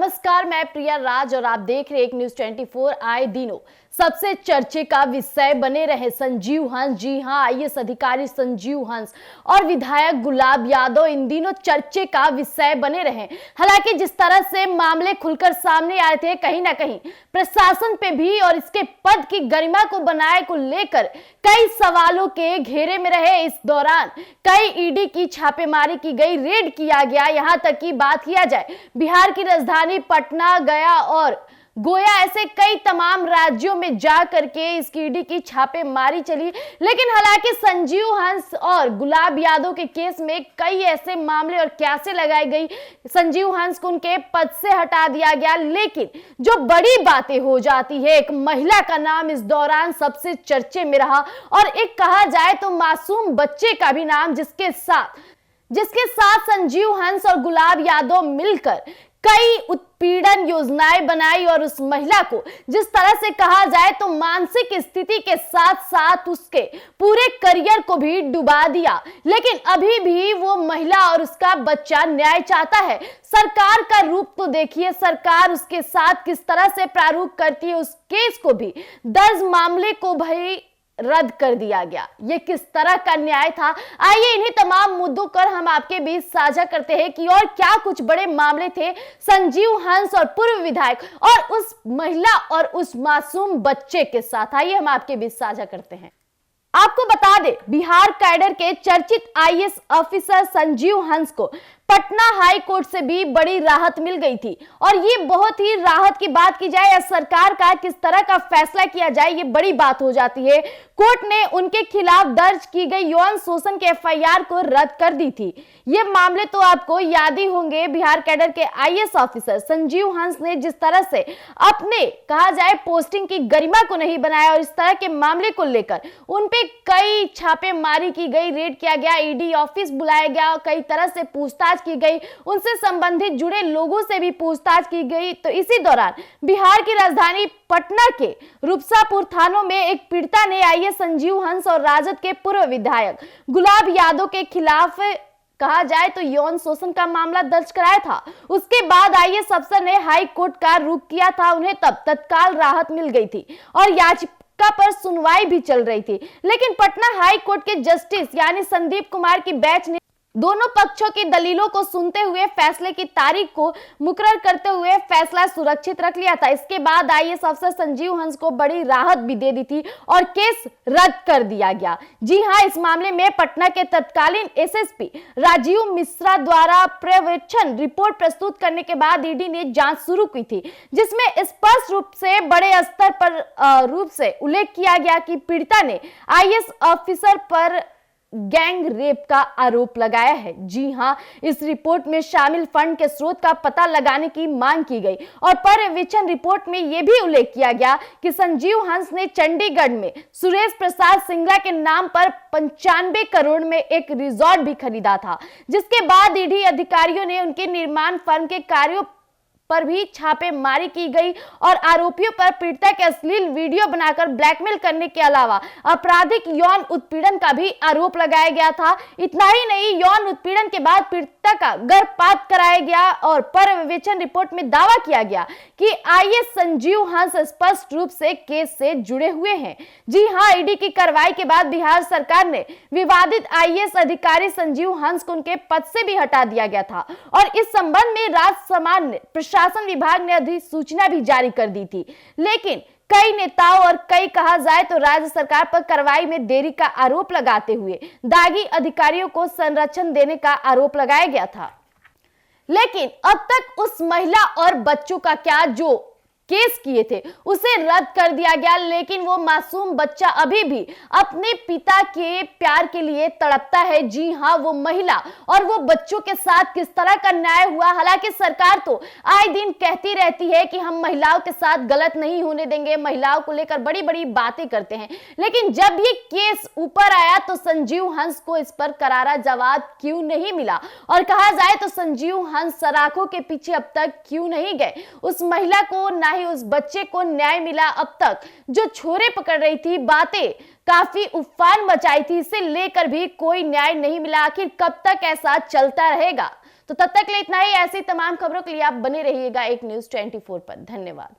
नमस्कार, मैं प्रिया राज और आप देख रहे हैं एक न्यूज 24। आए दिनों सबसे चर्चे का विषय बने रहे संजीव हंस। जी हां, आईएएस अधिकारी संजीव हंस और विधायक गुलाब यादव इन दिनों चर्चे का विषय बने रहे। हालांकि जिस तरह से मामले खुलकर सामने आए थे, कहीं ना कहीं प्रशासन पे भी और इसके पद की गरिमा को बनाए को लेकर कई सवालों के घेरे में रहे। इस दौरान कई ईडी की छापेमारी की गई, रेड किया गया। यहां तक की बात किया जाए बिहार की राजधानी पटना, गया और गोया ऐसे कई तमाम राज्यों में जा करके इस ईडी की छापेमारी चली। लेकिन हालांकि संजीव हंस और गुलाब यादव के केस में कई ऐसे मामले और कैसे लगाई गई, संजीव हंस को उनके पद से हटा दिया गया। लेकिन जो बड़ी बातें हो जाती है, एक महिला का नाम इस दौरान सबसे चर्चे में रहा और एक कहा जाए तो मासूम बच्चे का भी नाम, जिसके साथ संजीव हंस और गुलाब यादव मिलकर कई उत्पीड़न योजनाएं बनाई और उस महिला को जिस तरह से कहा जाए तो मानसिक स्थिति के साथ साथ उसके पूरे करियर को भी डुबा दिया। लेकिन अभी भी वो महिला और उसका बच्चा न्याय चाहता है। सरकार का रूप तो देखिए, सरकार उसके साथ किस तरह से प्रारूप करती है। उस केस को भी, दर्ज मामले को भी रद्द कर दिया गया। ये किस तरह का न्याय था? आइए इन्हीं तमाम मुद्दों पर हम आपके बीच साझा करते हैं कि और क्या कुछ बड़े मामले थे संजीव हंस और पूर्व विधायक और उस महिला और उस मासूम बच्चे के साथ। आइए हम आपके बीच साझा करते हैं। आपको बता दें, बिहार कैडर के चर्चित आईएएस ऑफिसर संजीव हंस को पटना हाई कोर्ट से भी बड़ी राहत मिल गई थी। और ये बहुत ही राहत की बात की जाए या सरकार का किस तरह का फैसला किया जाए, ये बड़ी बात हो जाती है। कोर्ट ने उनके खिलाफ दर्ज की गई यौन शोषण के एफआईआर को रद्द कर दी थी। ये मामले तो आपको याद ही होंगे। बिहार कैडर के आईएएस ऑफिसर संजीव हंस ने जिस तरह से अपने कहा जाए पोस्टिंग की गरिमा को नहीं बनाया और इस तरह के मामले को लेकर उन पे कई छापेमारी की गई, रेड किया गया, ईडी ऑफिस बुलाया गया, कई तरह से पूछताछ की गई, उनसे संबंधित जुड़े लोगों से भी पूछताछ की गई। तो इसी दौरान बिहार की राजधानी पटना के रूपसापुर थानों में एक पीड़िता ने आईएएस संजीव हंस और राजद के पूर्व विधायक गुलाब यादव के खिलाफ कहा जाए तो यौन शोषण का मामला दर्ज कराया था। उसके बाद आईएएस अफसर ने हाई कोर्ट का रुख किया था। उन्हें तब तत्काल राहत मिल गई थी और याचिका पर सुनवाई भी चल रही थी। लेकिन पटना हाई कोर्ट के जस्टिस यानी संदीप कुमार की बेंच ने दोनों पक्षों की दलीलों को सुनते हुए फैसले की तारीख को मुकर्रर करते हुए फैसला सुरक्षित रख लिया था। इसके बाद आईएएस अफसर संजीव हंस को बड़ी राहत भी दे दी थी और केस रद्द कर दिया गया। जी हां, इस मामले में पटना के तत्कालीन एसएसपी राजीव मिश्रा द्वारा पर्यवेक्षण रिपोर्ट प्रस्तुत करने के बाद ईडी ने जांच शुरू की थी, जिसमें स्पष्ट रूप से बड़े स्तर पर रूप से उल्लेख किया गया कि पीड़िता ने आईएएस ऑफिसर पर गैंग रेप का आरोप लगाया है। जी हां, इस रिपोर्ट में शामिल फंड के स्रोत का पता लगाने की मांग की गई और पर्यवेक्षण रिपोर्ट में यह भी उल्लेख किया गया कि संजीव हंस ने चंडीगढ़ में सुरेश प्रसाद सिंगला के नाम पर 95 करोड़ में एक रिजॉर्ट भी खरीदा था। जिसके बाद ईडी अधिकारियों ने उनके निर्माण फर्म के कार्यों पर भी छापेमारी की गई और आरोपियों पर पीड़िता के अश्लील वीडियो बनाकर ब्लैकमेल करने के अलावा आपराधिक यौन उत्पीड़न का भी आरोप लगाया गया था। इतना ही नहीं, यौन उत्पीड़न के बाद पीड़िता का गर्भपात कराया गया और पर्यवेक्षण रिपोर्ट में दावा किया गया कि आईएएस संजीव हंस स्पष्ट रूप से केस से जुड़े हुए हैं। जी हां, ईडी की कार्रवाई के बाद बिहार सरकार ने विवादित आईएएस अधिकारी संजीव हंस को उनके पद से भी हटा दिया गया था और इस संबंध में राज्य सामान्य प्रशासन विभाग ने अधिसूचना भी जारी कर दी थी। लेकिन कई नेताओं और कई कहा जाए तो राज्य सरकार पर कार्रवाई में देरी का आरोप लगाते हुए दागी अधिकारियों को संरक्षण देने का आरोप लगाया गया था। लेकिन अब तक उस महिला और बच्चों का क्या जो केस किए थे उसे रद्द कर दिया गया। लेकिन वो मासूम बच्चा अभी भी अपने पिता के प्यार के लिए तड़पता है। जी हां, वो महिला और वो बच्चों के साथ किस तरह का न्याय हुआ। हालांकि सरकार तो आए दिन कहती रहती है कि हम महिलाओं के साथ गलत नहीं होने देंगे, महिलाओं को लेकर बड़ी बड़ी बातें करते हैं। लेकिन जब ये केस ऊपर आया तो संजीव हंस को इस पर करारा जवाब क्यों नहीं मिला और कहा जाए तो संजीव हंस सराखों के पीछे अब तक क्यों नहीं गए। उस महिला को ना ही उस बच्चे को न्याय मिला। अब तक जो छोरे पकड़ रही थी, बातें काफी उफान मचाई थी, इसे लेकर भी कोई न्याय नहीं मिला। आखिर कब तक ऐसा चलता रहेगा? तो तब तक के लिए इतना ही। ऐसी तमाम खबरों के लिए आप बने रहिएगा एक न्यूज़ 24 पर। धन्यवाद।